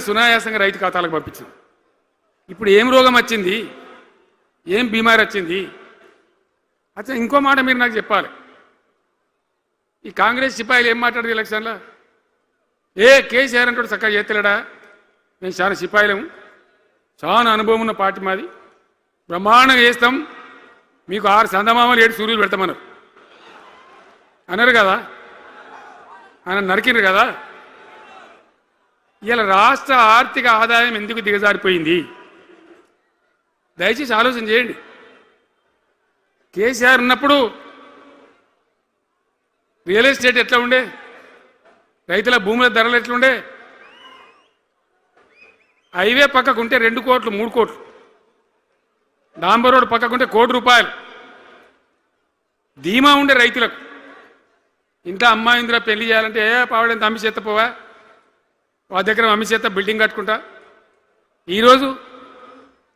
సునాయాసంగా రైతు ఖాతాలకు పంపించింది. ఇప్పుడు ఏం రోగం వచ్చింది, ఏం బీమారి వచ్చింది? అచ్చా, ఇంకో మాట మీరు నాకు చెప్పాలి. ఈ కాంగ్రెస్ సిపాయిలు ఏం మాట్లాడారు ఎలక్షన్లో? కేసీఆర్ అంటాడు చక్కగా చేస్తలేడా, మేము చాలా సిపాయిలము, చాలా అనుభవం ఉన్న పార్టీ మాది, బ్రహ్మాండంగా చేస్తాం, మీకు 6 సందమామలు 7 సూర్యులు పెడతామన్నారు అన్నారు కదా, ఆయన నరికినారు కదా. ఇలా రాష్ట్ర ఆర్థిక ఆదాయం ఎందుకు దిగజారిపోయింది? దయచేసి ఆలోచన చేయండి. కేసీఆర్ ఉన్నప్పుడు రియల్ ఎస్టేట్ ఎట్లా ఉండే, రైతుల భూముల ధరలు ఎట్లుండే, హైవే పక్కకుంటే 2 కోట్లు 3 కోట్లు, డాంబర్ రోడ్ పక్కకుంటే ₹1,00,00,000 ధీమా ఉండే రైతులకు. ఇంట్లో అమ్మాయి ఇందులో పెళ్లి చేయాలంటే పావడంత అమ్మి చేత పోవా, వాళ్ళ దగ్గర అమ్మి చేత బిల్డింగ్ కట్టుకుంటా. ఈరోజు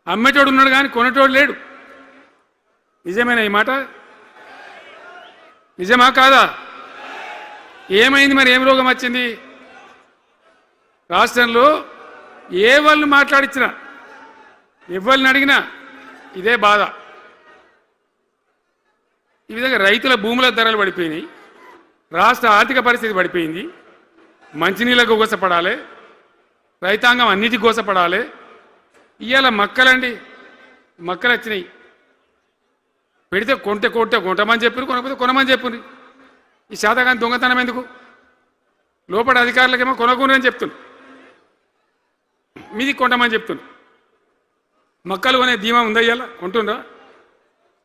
అమ్మేటోడు ఉన్నాడు కానీ కొనేటోడు లేడు. నిజమేనా ఈ మాట? నిజమా కాదా? ఏమైంది మరి? ఏం రోగం వచ్చింది రాష్ట్రంలో? ఏ వాళ్ళని మాట్లాడించినా, ఎవరిని అడిగినా ఇదే బాధ. ఈ విధంగా రైతుల భూముల ధరలు పడిపోయినాయి, రాష్ట్ర ఆర్థిక పరిస్థితి పడిపోయింది, మంచినీళ్ళకు గోసపడాలి, రైతాంగం అన్నిటికీ గోసపడాలి. ఇవాళ మక్కలండి, మక్కలు వచ్చినాయి, పెడితే కొంటమని చెప్పారు, కొనకపోతే కొనమని చెప్పారు. ఈ శాతగాని దొంగతనం ఎందుకు? లోపల అధికారులకేమో కొనకూడదని చెప్తున్నారు, మీది కొంటమని చెప్తున్నారు. మక్కలు కొనే ధీమా ఉందా? ఇవాళ కొంటుండ్రా?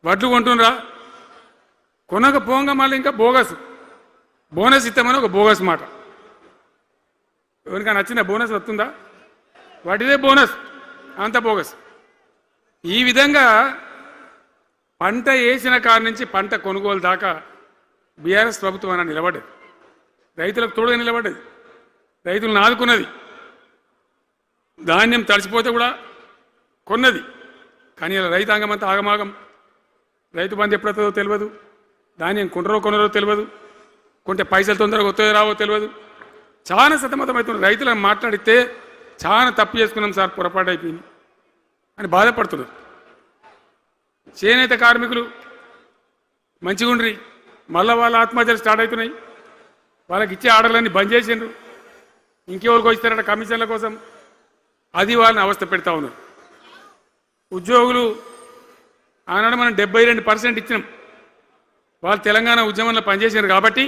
వడ్లు కొంటుండ్రా? కొనకపోగా మళ్ళీ ఇంకా బోనస్ ఇస్తామని ఒక బోగస్ మాట. ఎవరికైనా నచ్చిన బోనస్ వస్తుందా? వాటిదే బోనస్, అంత బోగస్. ఈ విధంగా పంట వేసిన కాడి నుంచి పంట కొనుగోలు దాకా బీఆర్ఎస్ ప్రభుత్వం అన్న నిలబడ్డది, రైతులకు తోడుగా నిలబడ్డది, రైతులను ఆదుకున్నది. ధాన్యం తడిసిపోతే కూడా కొన్నది. కానీ ఇలా రైతాంగం అంతా ఆగమాగం. రైతు బంధు ఎప్పుడవుతుందో తెలియదు, ధాన్యం కొనరో తెలియదు, కొంటే పైసలు తొందరగా వస్తాయో రావో తెలియదు. చాలా సతమతమవుతున్నారు. రైతులను మాట్లాడితే చాలా తప్పు చేసుకున్నాం సార్, పొరపాటు అయిపోయింది అని బాధపడుతున్నారు. చేనేత కార్మికులు మంచిగుండ్రి, మళ్ళీ వాళ్ళ ఆత్మహత్యలు స్టార్ట్ అవుతున్నాయి. వాళ్ళకి ఇచ్చే ఆర్డర్లన్నీ బంద్ చేసిండ్రు, ఇంకెవరికి ఇస్తారట కమిషన్ల కోసం, అది వాళ్ళని అవస్థ పెడతా ఉన్నారు. ఉద్యోగులు ఆనాడు మనం 72% ఇచ్చినాం, వాళ్ళు తెలంగాణ ఉద్యమంలో పనిచేశారు కాబట్టి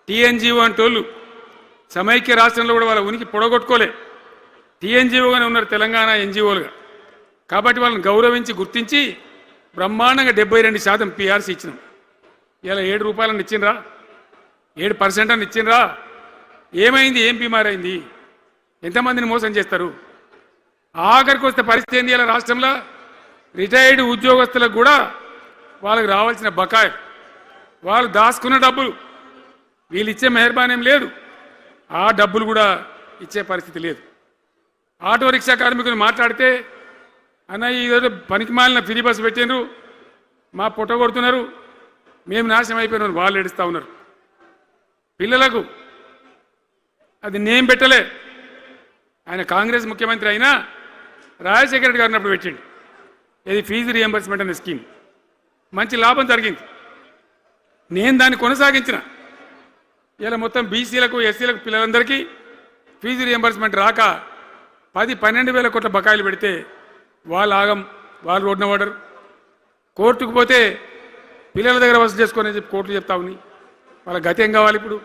టీఎన్జిఓ అంటోళ్ళు సమైక్య రాష్ట్రంలో కూడా వాళ్ళ ఉనికి పొడగొట్టుకోలే, టీఎన్జిఓగానే ఉన్నారు తెలంగాణ ఎన్జిఓలుగా. కాబట్టి వాళ్ళని గౌరవించి గుర్తించి బ్రహ్మాండంగా 72% పీఆర్సీ ఇచ్చినాం. ఇలా ₹7 ఇచ్చిండ్రా, 7% అని ఇచ్చిండ్రా? ఏమైంది? ఏం బీమారైంది? ఎంతమందిని మోసం చేస్తారు? ఆఖరికి వస్తే పరిస్థితి ఏంది? ఇలా రాష్ట్రంలో రిటైర్డ్ ఉద్యోగస్తులకు కూడా వాళ్ళకి రావాల్సిన బకాయి, వాళ్ళు దాచుకున్న డబ్బులు వీళ్ళు ఇచ్చే మెహర్బానేం లేదు, ఆ డబ్బులు కూడా ఇచ్చే పరిస్థితి లేదు. ఆటో రిక్షా కార్మికులు మాట్లాడితే అన్న ఈరోజు పనికి మాలిన ఫ్రీ బస్సు పెట్టిండ్రు, మా పొట్ట కొడుతున్నారు, మేము నాశనం అయిపోయినారు, వాళ్ళు ఏడుస్తూ ఉన్నారు. పిల్లలకు అది నేమ్ పెట్టలే. ఆయన కాంగ్రెస్ ముఖ్యమంత్రి అయినా రాజశేఖర రెడ్డి గారు అప్పుడు పెట్టిండు, ఇది ఫీజు రియంబర్స్మెంట్ అనే స్కీమ్. మంచి లాభం జరిగింది, నేను దాన్ని కొనసాగించిన. ఇలా మొత్తం బీసీలకు ఎస్సీలకు పిల్లలందరికీ ఫీజు రియంబర్స్మెంట్ రాక 10-12 వేల కోట్ల బకాయిలు పెడితే వాళ్ళు ఆగం, వాళ్ళు రోడ్డున పడరు. కోర్టుకు పోతే పిల్లల దగ్గర వసూలు చేసుకొని చెప్పి కోర్టులు చెప్తా ఉన్నాయి. వాళ్ళ గతి ఏం కావాలి? ఇప్పుడు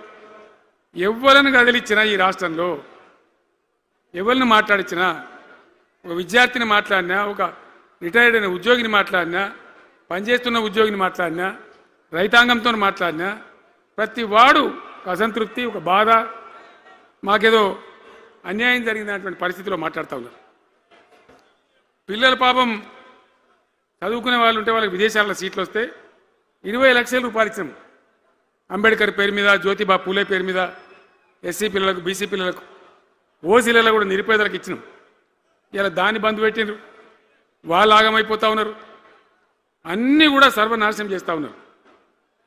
ఎవరిని కదిలిచ్చినా ఈ రాష్ట్రంలో, ఎవరిని మాట్లాడించినా, ఒక విద్యార్థిని మాట్లాడినా, ఒక రిటైర్డ్ అయిన ఉద్యోగిని మాట్లాడినా, పనిచేస్తున్న ఉద్యోగిని మాట్లాడినా, రైతాంగంతో మాట్లాడినా, ప్రతి వాడు ఒక అసంతృప్తి, ఒక బాధ, మాకేదో అన్యాయం జరిగినటువంటి పరిస్థితిలో మాట్లాడుతూ ఉన్నారు. పిల్లలు పాపం చదువుకునే వాళ్ళు ఉంటే వాళ్ళకి విదేశాల్లో సీట్లు వస్తే 20 లక్షల రూపాయలు ఇచ్చాం. అంబేద్కర్ పేరు మీద, జ్యోతిబా పూలే పేరు మీద ఎస్సీ పిల్లలకు, బీసీ పిల్లలకు, ఓసీలలో కూడా నిరుపేదలకు ఇచ్చినాం. ఇలా దాన్ని బంద్ పెట్టినారు, వాళ్ళు ఆగమైపోతూ ఉన్నారు. అన్నీ కూడా సర్వనాశనం చేస్తూ ఉన్నారు.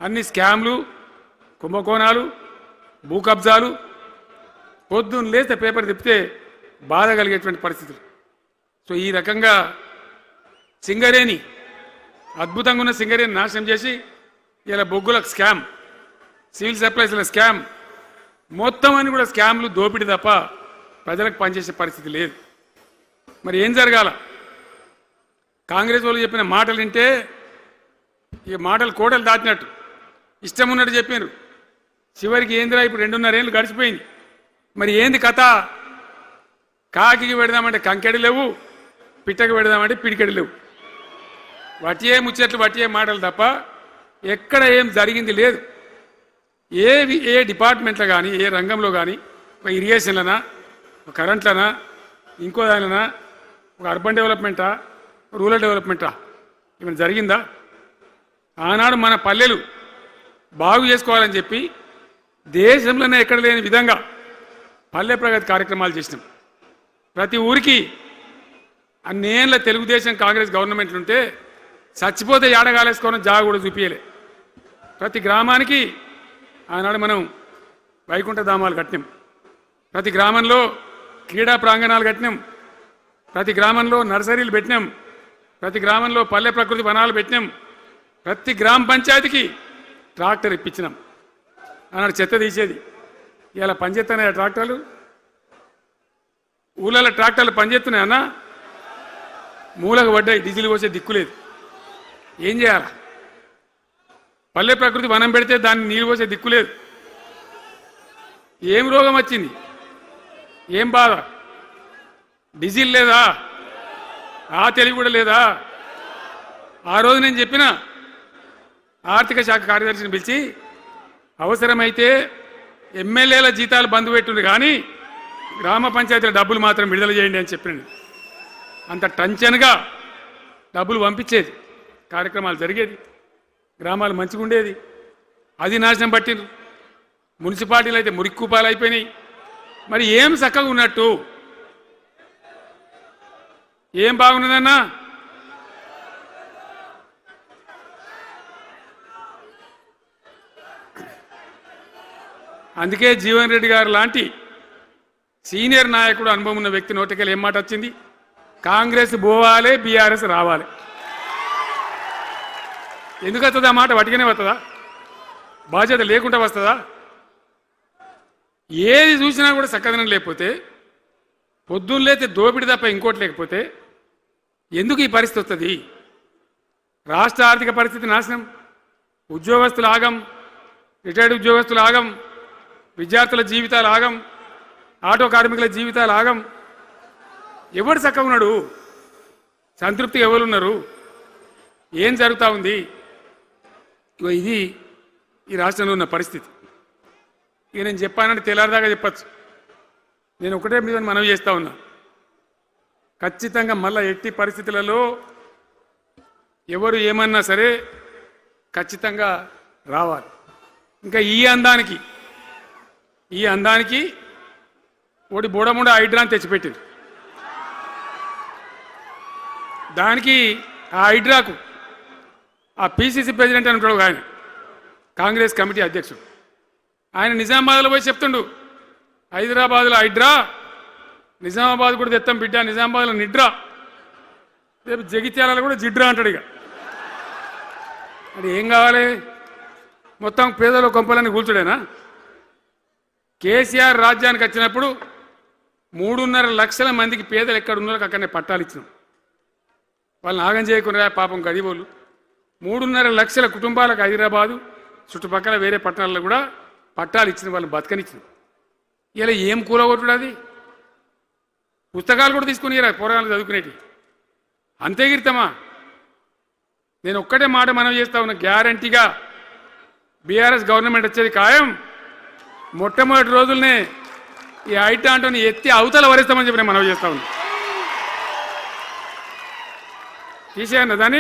అన్ని స్కామ్లు, కుంభకోణాలు, భూ కబ్జాలు. పొద్దున్న లేస్తే పేపర్ తిప్పితే బాధ కలిగేటువంటి పరిస్థితులు. సో ఈ రకంగా సింగరేణి అద్భుతంగా ఉన్న సింగరేణి నాశనం చేసి ఇలా బొగ్గులకు స్కామ్, సివిల్ సప్లైస్ల స్కామ్, మొత్తం అని కూడా స్కామ్లు దోపిడీ తప్ప ప్రజలకు పనిచేసే పరిస్థితి లేదు. మరి ఏం జరగాల? కాంగ్రెస్ వాళ్ళు చెప్పిన మాటలు వింటే ఈ మాటలు కోటలు దాటినట్టు ఇష్టం ఉన్నట్టు చెప్పారు. చివరికి ఏందిరా ఇప్పుడు 2.5 ఏళ్ళు గడిచిపోయింది. మరి ఏంది కథ? కాకికి పెడదామంటే కంకెడి లేవు, పిట్టకి పెడదామంటే పిడికెడి లేవు. వటియే ముచ్చట్లు వటియే మాటలు తప్ప ఎక్కడ ఏం జరిగింది లేదు. ఏ డిపార్ట్మెంట్లో కానీ ఏ రంగంలో కానీ ఒక ఇరిగేషన్లనా, ఒక కరెంట్లనా, ఇంకో దానిలనా, ఒక అర్బన్ డెవలప్మెంటా, రూరల్ డెవలప్మెంటా ఏమైనా జరిగిందా? ఆనాడు మన పల్లెలు బాగు చేసుకోవాలని చెప్పి దేశంలోనే ఎక్కడ లేని విధంగా పల్లె ప్రగతి కార్యక్రమాలు చేసినాం. ప్రతి ఊరికి అన్నేళ్ళ తెలుగుదేశం కాంగ్రెస్ గవర్నమెంట్లు ఉంటే చచ్చిపోతే ఏడగాలేసుకోవడం జాగా కూడా చూపించలే. ప్రతి గ్రామానికి ఆనాడు మనం వైకుంఠ ధామాలు కట్టినాం. ప్రతి గ్రామంలో క్రీడా ప్రాంగణాలు కట్టినాం. ప్రతి గ్రామంలో నర్సరీలు పెట్టినాం. ప్రతి గ్రామంలో పల్లె ప్రకృతి వనాలు పెట్టినాం. ప్రతి గ్రామ పంచాయతీకి ట్రాక్టర్ ఇప్పించినాం. ఆనాడు చెత్త తీసేది, ఇలా పనిచేస్తున్నాయి ట్రాక్టర్లు. ఊళ్ళలో ట్రాక్టర్లు పనిచేస్తున్నాయి అన్న, మూలకు పడ్డాయి, డీజిల్ పోసే దిక్కులేదు. ఏం చేయాల? పల్లె ప్రకృతి వనం పెడితే దాన్ని నీళ్ళు పోసే దిక్కులేదు. ఏం రోగం వచ్చింది? ఏం బాధ? డీజిల్ లేదా? ఆ తెలివి కూడా లేదా? ఆ రోజు నేను చెప్పిన ఆర్థిక శాఖ కార్యదర్శిని పిలిచి అవసరమైతే ఎమ్మెల్యేల జీతాలు బంద్ పెట్టుండ్రు కానీ గ్రామ పంచాయతీల డబ్బులు మాత్రం విడుదల చేయండి అని చెప్పినండి. అంత టెన్షన్గా డబ్బులు పంపించేది, కార్యక్రమాలు జరిగేది, గ్రామాలు మంచిగా ఉండేది. అది నాశనం పట్టిండ్రు. మున్సిపాలిటీలు అయితే మురిక్కుపాలు అయిపోయినాయి. మరి ఏం చక్కగా ఉన్నట్టు? ఏం బాగున్నదన్నా? అందుకే జీవన్ రెడ్డి గారు లాంటి సీనియర్ నాయకుడు, అనుభవం ఉన్న వ్యక్తి నోటికెళ్ళి ఏం మాట వచ్చింది? కాంగ్రెస్ పోవాలి, బీఆర్ఎస్ రావాలి. ఎందుకు వస్తుంది ఆ మాట? వటిగానే వస్తుందా? బాధ్యత లేకుండా వస్తుందా? ఏది చూసినా కూడా చక్కదనం లేకపోతే, పొద్దున్న లేతే దోపిడి తప్ప ఇంకోటి లేకపోతే ఎందుకు ఈ పరిస్థితి వస్తుంది? రాష్ట్ర ఆర్థిక పరిస్థితి నాశనం, ఉద్యోగస్తులు ఆగం, రిటైర్డ్ ఉద్యోగస్తులు ఆగం, విద్యార్థుల జీవితాలు ఆగం, ఆటో కార్మికుల జీవితాలు ఆగం. ఎవరు చక్కగా ఉన్నాడు? సంతృప్తి ఎవరున్నారు? ఏం జరుగుతూ ఉంది? ఇది ఈ రాష్ట్రంలో ఉన్న పరిస్థితి. ఇక నేను చెప్పానంటే తెల్లారిదాకా చెప్పచ్చు. నేను ఒకటే మీద మనవి చేస్తూ ఉన్నా, ఖచ్చితంగా మళ్ళీ ఎట్టి పరిస్థితులలో ఎవరు ఏమన్నా సరే ఖచ్చితంగా రావాలి. ఇంకా ఈ అందానికి ఒకటి బోడముడ హైడ్రాని తెచ్చిపెట్టింది. దానికి ఆ హైడ్రాకు ఆ పిసిసి ప్రెసిడెంట్ అని ఉంటాడు ఆయన, కాంగ్రెస్ కమిటీ అధ్యక్షుడు, ఆయన నిజామాబాద్లో పోయి చెప్తుండు, హైదరాబాద్లో హైడ్రా, నిజామాబాద్ కూడా తెత్తాం బిడ్డ, నిజామాబాద్లో నిడ్రా, రేపు జగిత్యాలలో కూడా జిడ్రా అంటాడు. ఇక అది ఏం కావాలి? మొత్తం పేదల కొంపలని కూల్చుడేనా? కేసీఆర్ రాజ్యానికి వచ్చినప్పుడు 3.5 లక్షల మందికి పేదలు ఎక్కడ ఉన్నారో అక్కడనే పట్టాలు ఇచ్చినాం. వాళ్ళని ఆగం చేయకుండా పాపం గరీబోళ్ళు 3.5 లక్షల కుటుంబాలకు హైదరాబాదు చుట్టుపక్కల వేరే పట్టణాల్లో కూడా పట్టాలు ఇచ్చిన వాళ్ళని బతకనిచ్చినాం. ఇలా ఏం కూలగొట్టుడు? అది పుస్తకాలు కూడా తీసుకుని పోరాటాలు చదువుకునేటి అంతే గిరితమా? నేను ఒక్కటే మాట మనవి చేస్తా ఉన్నా, గ్యారంటీగా బీఆర్ఎస్ గవర్నమెంట్ వచ్చేది ఖాయం. మొట్టమొదటి రోజులనే ఈ ఐటాంటోని ఎత్తి అవతల వరిస్తామని చెప్పి నేను మనవి చేస్తా ఉన్నా. తీసేయన్న దాన్ని.